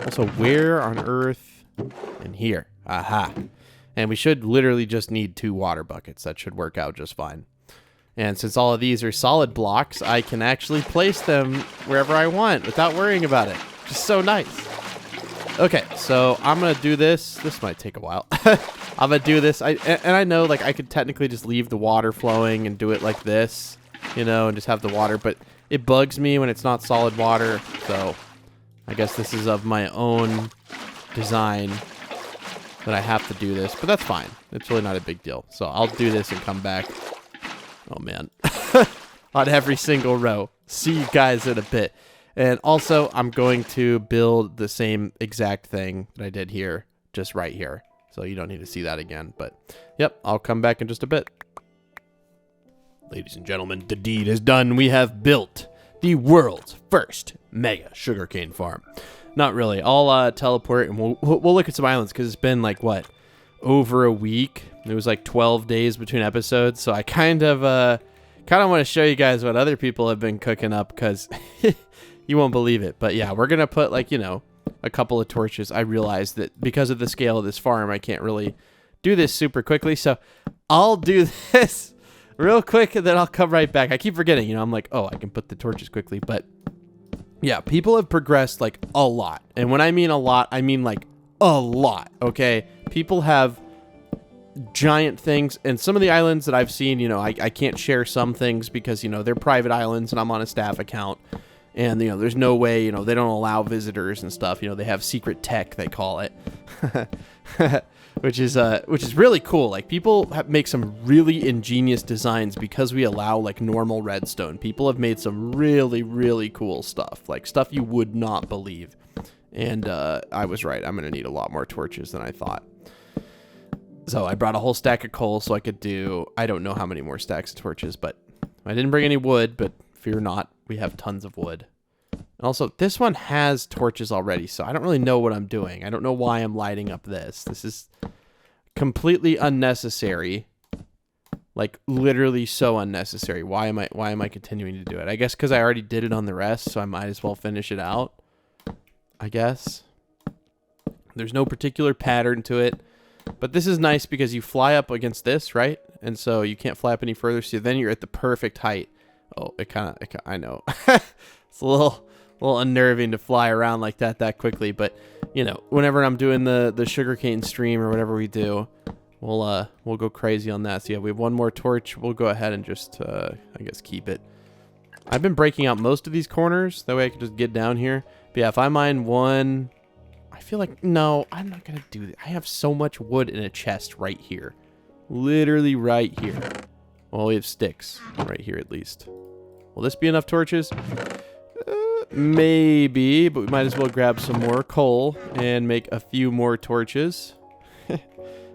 Also, where on earth? In here. Aha. And we should literally just need 2 water buckets. That should work out just fine. And since all of these are solid blocks, I can actually place them wherever I want without worrying about it. Just so nice. Okay, so I'm gonna do this. This might take a while. I'm gonna do this. And I know, like, I could technically just leave the water flowing and do it like this, you know, and just have the water, but it bugs me when it's not solid water. So I guess this is of my own design that I have to do this, but that's fine. It's really not a big deal. So I'll do this and come back. Oh man. On every single row. See you guys in a bit. And also, I'm going to build the same exact thing that I did here, just right here. So you don't need to see that again. But, yep, I'll come back in just a bit. Ladies and gentlemen, the deed is done. We have built the world's first mega sugarcane farm. Not really. I'll teleport and we'll look at some islands, because it's been, like, what, over a week? It was, like, 12 days between episodes. So I kind of want to show you guys what other people have been cooking up, because... You won't believe it. But yeah, we're going to put, like, you know, a couple of torches. I realized that because of the scale of this farm, I can't really do this super quickly. So I'll do this real quick and then I'll come right back. I keep forgetting, you know, I'm like, oh, I can put the torches quickly. But yeah, people have progressed like a lot. And when I mean a lot, I mean like a lot. Okay. People have giant things, and some of the islands that I've seen, you know, I can't share some things because, you know, they're private islands and I'm on a staff account. And, you know, there's no way, you know, they don't allow visitors and stuff. You know, they have secret tech, they call it, which is really cool. Like, people make some really ingenious designs because we allow, like, normal redstone. People have made some really, really cool stuff, like stuff you would not believe. And I was right. I'm going to need a lot more torches than I thought. So I brought a whole stack of coal so I could do, I don't know how many more stacks of torches, but I didn't bring any wood, but fear not, we have tons of wood. And also, this one has torches already, so I don't really know what I'm doing. I don't know why I'm lighting up this. This is completely unnecessary. Like literally so unnecessary. Why am I continuing to do it? I guess because I already did it on the rest, so I might as well finish it out. I guess. There's no particular pattern to it. But this is nice because you fly up against this, right? And so you can't fly up any further, so then you're at the perfect height. Oh, I know. It's a little unnerving to fly around like that quickly, but you know, whenever I'm doing the sugarcane stream or whatever we do, we'll go crazy on that. So yeah, we have one more torch. We'll go ahead and just I guess keep it. I've been breaking out most of these corners, that way I can just get down here. But yeah, if I mine one, I feel like, no, I'm not gonna do that. I have so much wood in a chest right here. Literally right here. Well, we have sticks right here at least. Will this be enough torches? Maybe, but we might as well grab some more coal and make a few more torches.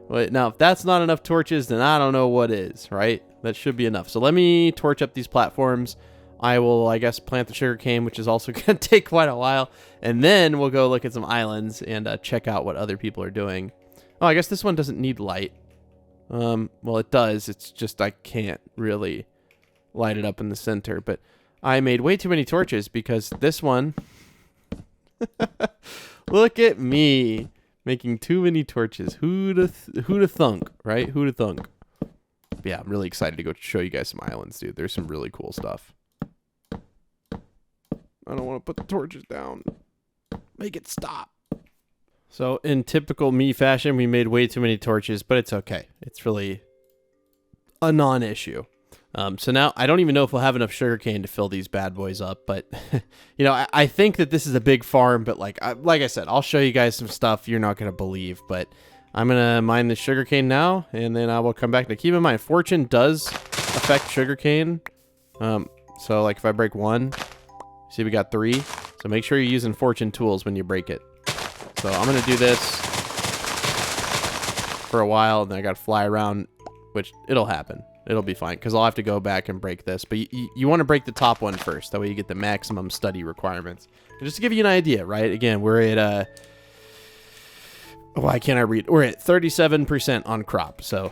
Wait, now, if that's not enough torches, then I don't know what is, right? That should be enough. So let me torch up these platforms. I will, I guess, plant the sugarcane, which is also going to take quite a while. And then we'll go look at some islands and check out what other people are doing. Oh, I guess this one doesn't need light. Well, it does. It's just I can't really light it up in the center. But I made way too many torches because this one... Look at me making too many torches. Who'da thunk, right? Who'da thunk? But yeah, I'm really excited to go show you guys some islands, dude. There's some really cool stuff. I don't want to put the torches down. Make it stop. So in typical me fashion, we made way too many torches, but it's okay. It's really a non-issue. So now I don't even know if we'll have enough sugarcane to fill these bad boys up, but you know, I think that this is a big farm, but like I said, I'll show you guys some stuff you're not going to believe, but I'm going to mine the sugarcane now, and then I will come back to keep in mind, fortune does affect sugarcane. So like if I break one, see we got 3. So make sure you're using fortune tools when you break it. So I'm going to do this for a while, and then I got to fly around, which it'll happen. It'll be fine, because I'll have to go back and break this. But you want to break the top one first. That way you get the maximum study requirements. And just to give you an idea, right? Again, we're at... why can't I read? We're at 37% on crop. So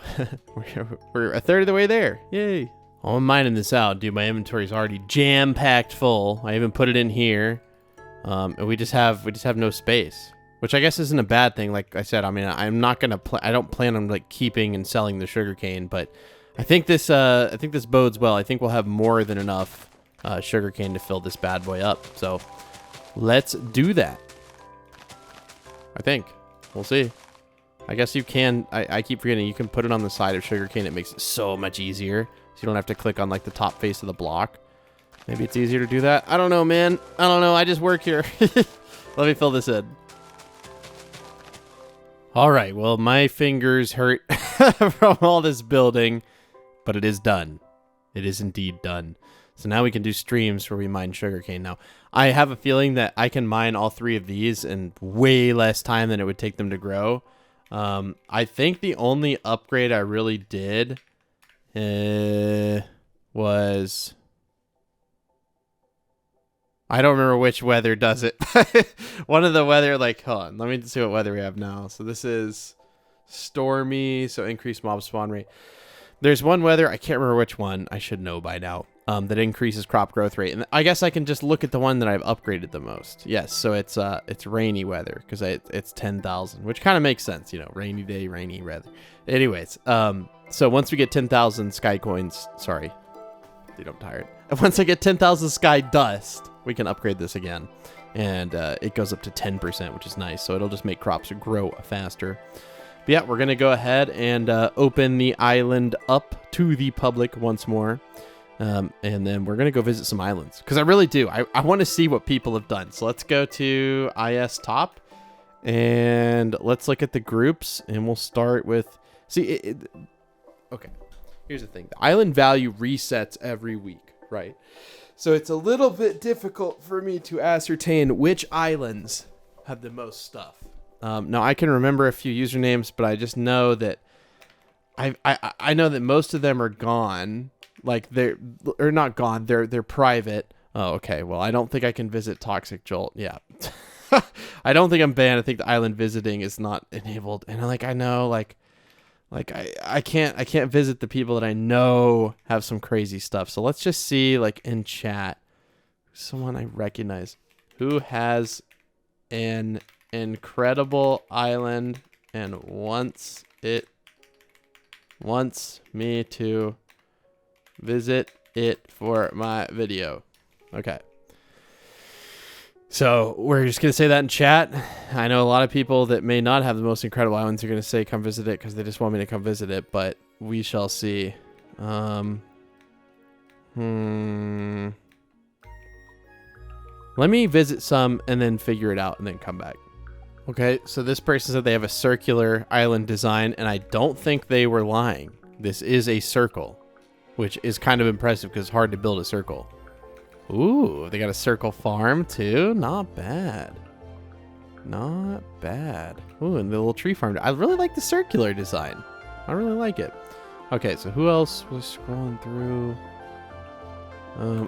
we're a third of the way there. Yay. Oh, I'm mining this out, dude. My inventory is already jam-packed full. I even put it in here. And we just have no space. Which I guess isn't a bad thing. Like I said, I mean, I'm not going to... I don't plan on like keeping and selling the sugarcane, but... I think this bodes well. I think we'll have more than enough sugarcane to fill this bad boy up. So let's do that. I think. We'll see. I guess you can. I keep forgetting you can put it on the side of sugarcane. It makes it so much easier. So you don't have to click on like the top face of the block. Maybe it's easier to do that. I don't know, man. I don't know. I just work here. Let me fill this in. All right. Well, my fingers hurt from all this building. But it is done. It is indeed done. So now we can do streams where we mine sugarcane. Now, I have a feeling that I can mine all 3 of these in way less time than it would take them to grow. I think the only upgrade I really did was... I don't remember which weather does it. One of the weather, like, hold on. Let me see what weather we have now. So this is stormy, so increased mob spawn rate. There's one weather, I can't remember which one, I should know by now, that increases crop growth rate. And I guess I can just look at the one that I've upgraded the most. Yes, so it's rainy weather, because it's 10,000, which kind of makes sense, you know, rainy day, rainy weather. Anyways, so once we get 10,000 sky coins, sorry, dude, I'm tired. Once I get 10,000 sky dust, we can upgrade this again. And it goes up to 10%, which is nice, so it'll just make crops grow faster. But yeah, we're going to go ahead and open the island up to the public once more. And then we're going to go visit some islands. Because I really do. I want to see what people have done. So let's go to IS Top. And let's look at the groups. And we'll start with... See, okay. Here's the thing. The island value resets every week, right? So it's a little bit difficult for me to ascertain which islands have the most stuff. Now I can remember a few usernames, but I just know that I know that most of them are gone. Like they're not gone. They're private. Oh, okay. Well, I don't think I can visit Toxic Jolt. Yeah. I don't think I'm banned. I think the island visiting is not enabled. And I know Like I can't visit the people that I know have some crazy stuff. So let's just see, like, in chat, someone I recognize who has an incredible island and wants me to visit it for my video. Okay. So we're just going to say that in chat. I know a lot of people that may not have the most incredible islands are going to say come visit it because they just want me to come visit it, but we shall see. Let me visit some and then figure it out and then come back. Okay, so this person said they have a circular island design, and I don't think they were lying. This is a circle, which is kind of impressive because it's hard to build a circle. Ooh, they got a circle farm too. Not bad. Not bad. Ooh, and the little tree farm. I really like the circular design. I really like it. Okay, so who else was scrolling through?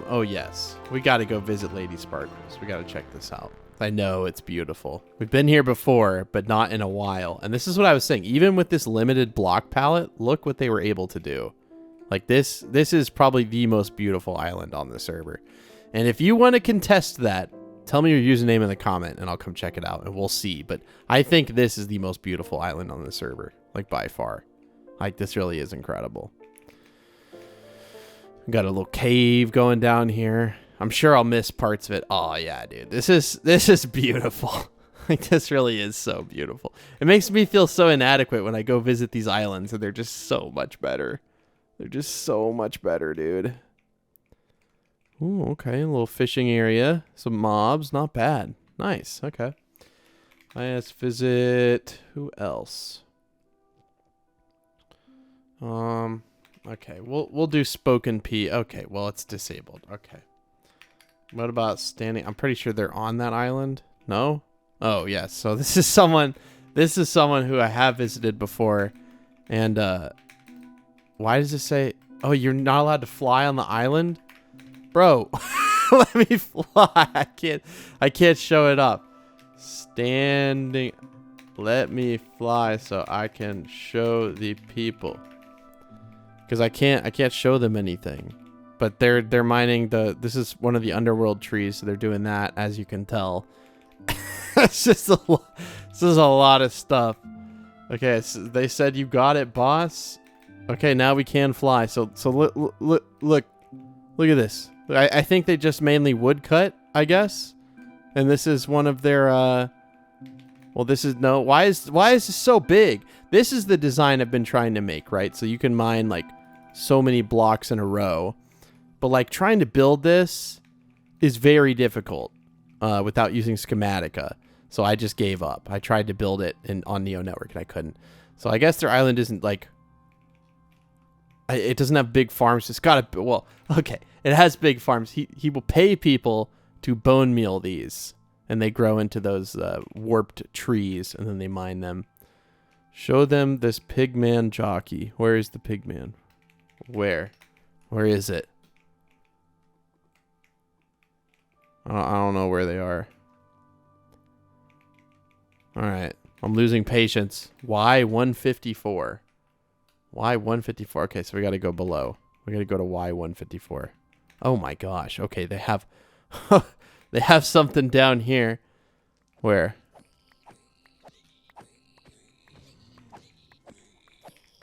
Oh yes, we got to go visit Lady Sparkles. We got to check this out. I know it's beautiful. We've been here before, but not in a while. And this is what I was saying. Even with this limited block palette, look what they were able to do. Like this is probably the most beautiful island on the server. And if you want to contest that, tell me your username in the comment and I'll come check it out and we'll see. But I think this is the most beautiful island on the server, like by far. Like this really is incredible. Got a little cave going down here. I'm sure I'll miss parts of it. Oh yeah, dude. This is beautiful. Like this really is so beautiful. It makes me feel so inadequate when I go visit these islands and they're just so much better. They're just so much better, dude. Ooh, okay, a little fishing area. Some mobs, not bad. Nice, okay. Let's visit, who else? Okay, we'll do Spoken P. Okay, well, it's disabled. Okay. What about standing? I'm pretty sure they're on that island. No? Oh, yes. So this is someone who I have visited before. And why does it say, oh, you're not allowed to fly on the island? Bro, let me fly. I can't show it up. Standing. Let me fly so I can show the people. Because I can't show them anything. But they're mining this is one of the underworld trees, so they're doing that, as you can tell. It's just this is a lot of stuff. Okay, so they said you got it, boss. Okay, now we can fly. So look at this. I think they just mainly woodcut, I guess. And this is one of their well, this is no. Why is this so big? This is the design I've been trying to make, right? So you can mine like so many blocks in a row. But like trying to build this is very difficult without using Schematica. So I just gave up. I tried to build it on Neo Network and I couldn't. So I guess their island isn't like, it doesn't have big farms. It's got a, well, okay, it has big farms. He will pay people to bone meal these, and they grow into those warped trees, and then they mine them. Show them this pigman jockey. Where is the pigman? Where is it? I don't know where they are. All right, I'm losing patience. Why 154? Why 154? Okay, so we got to go below. We got to go to Y154. Oh my gosh. Okay, they have they have something down here. Where?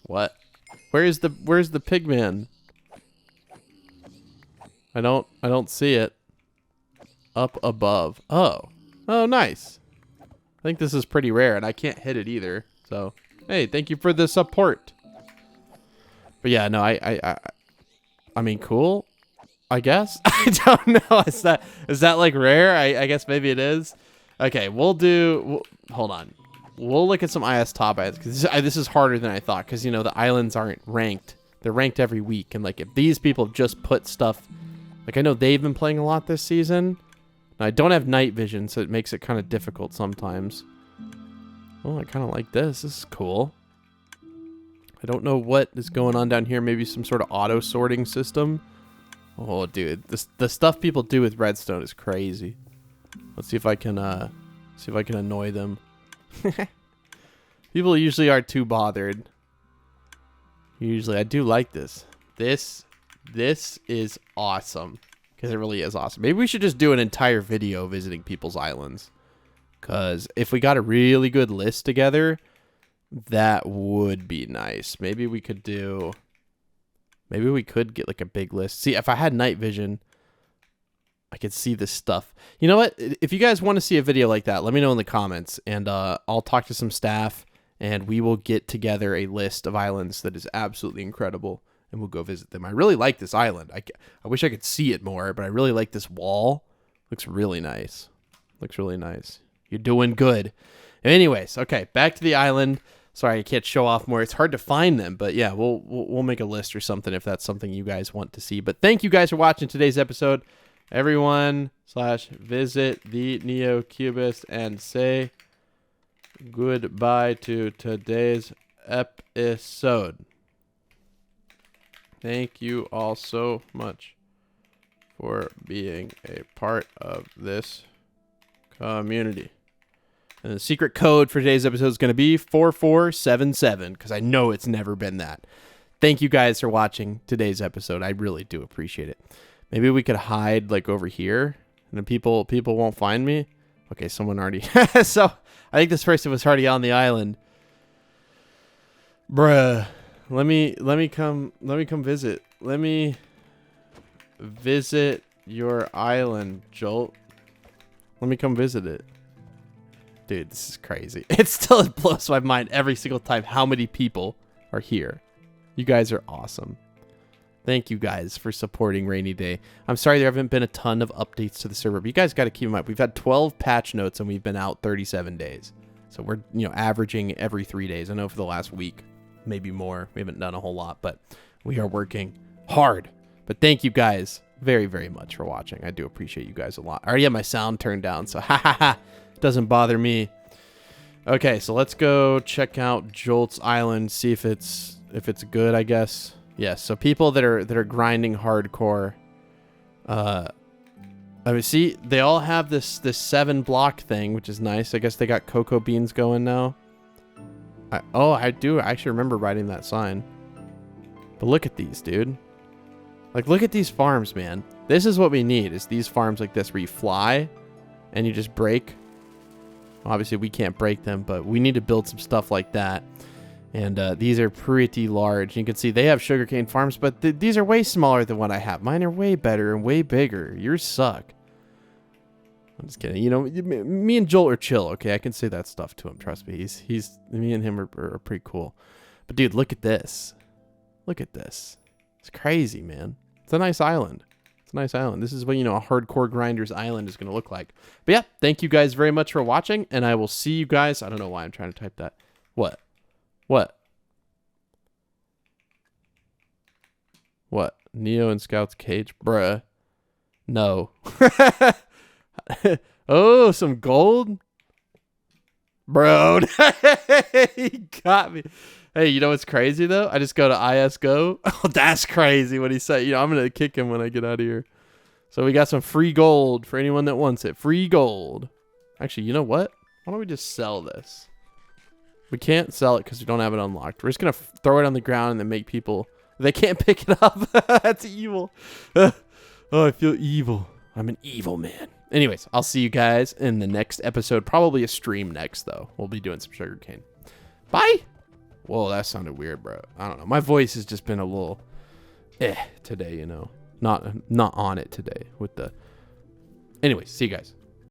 What? Where's the pigman? I don't see it. Up above. Oh, nice. I think this is pretty rare, and I can't hit it either. So, hey, thank you for the support. But yeah, no, I mean, cool, I guess. I don't know. Is that like rare? I guess maybe it is. Okay, hold on. We'll look at some IS top islands, because this is harder than I thought, because, you know, the islands aren't ranked. They're ranked every week, and like if these people just put stuff, like I know they've been playing a lot this season. Now, I don't have night vision, so it makes it kind of difficult sometimes. Oh, I kind of like this. This is cool. I don't know what is going on down here. Maybe some sort of auto sorting system. Oh, dude, the stuff people do with redstone is crazy. Let's see if I can annoy them. People usually aren't too bothered. Usually, I do like this. This is awesome. Because it really is awesome. Maybe we should just do an entire video visiting people's islands. Because if we got a really good list together, that would be nice. Maybe we could do... Maybe we could get like a big list. See, if I had night vision, I could see this stuff. You know what? If you guys want to see a video like that, let me know in the comments. And I'll talk to some staff. And we will get together a list of islands that is absolutely incredible. And we'll go visit them. I really like this island. I wish I could see it more. But I really like this wall. Looks really nice. Looks really nice. You're doing good. Anyways, okay. Back to the island. Sorry, I can't show off more. It's hard to find them, but yeah, we'll make a list or something if that's something you guys want to see. But thank you guys for watching today's episode. Everyone /visit the NeoCubist and say goodbye to today's episode. Thank you all so much for being a part of this community. And the secret code for today's episode is going to be 4477, because I know it's never been that. Thank you guys for watching today's episode. I really do appreciate it. Maybe we could hide like over here, and then people won't find me. Okay, someone already. So I think this person was already on the island. Bruh, let me come visit. Let me visit your island, Jolt. Let me come visit it. Dude, this is crazy. It still blows my mind every single time how many people are here. You guys are awesome. Thank you guys for supporting RainyDay. I'm sorry there haven't been a ton of updates to the server, but you guys got to keep in mind, we've had 12 patch notes and we've been out 37 days. So we're, averaging every 3 days. I know for the last week, maybe more. We haven't done a whole lot, but we are working hard. But thank you guys very, very much for watching. I do appreciate you guys a lot. I already have my sound turned down, so ha ha ha. Doesn't bother me. Okay, so let's go check out Jolt's island, see if it's good, I guess. Yes, so people that are grinding hardcore, I mean, see, they all have this 7 block thing, which is nice. I guess they got cocoa beans going now. I do actually remember writing that sign. But look at these, dude. Like, look at these farms, man. This is what we need, is these farms like this where you fly and you just break. Obviously, we can't break them, but we need to build some stuff like that. And these are pretty large. You can see they have sugarcane farms, but these are way smaller than what I have. Mine are way better and way bigger. Yours suck. I'm just kidding. Me and Joel are chill, okay? I can say that stuff to him. Trust me. Me and him are pretty cool. But, dude, look at this. Look at this. It's crazy, man. It's a nice island. Nice island. This is what, a hardcore grinder's island is going to look like. But yeah, thank you guys very much for watching, and I will see you guys. I don't know why I'm trying to type that. What? Neo and Scout's cage? Bruh. No. Oh, some gold? Bro. He got me. Hey, you know what's crazy, though? I just go to ISGO. Oh, that's crazy what he said. I'm going to kick him when I get out of here. So we got some free gold for anyone that wants it. Free gold. Actually, you know what? Why don't we just sell this? We can't sell it because we don't have it unlocked. We're just going to throw it on the ground and then make people... They can't pick it up. That's evil. Oh, I feel evil. I'm an evil man. Anyways, I'll see you guys in the next episode. Probably a stream next, though. We'll be doing some sugarcane. Bye. Whoa, that sounded weird, bro. I don't know. My voice has just been a little today, Not on it today with the... Anyways, see you guys.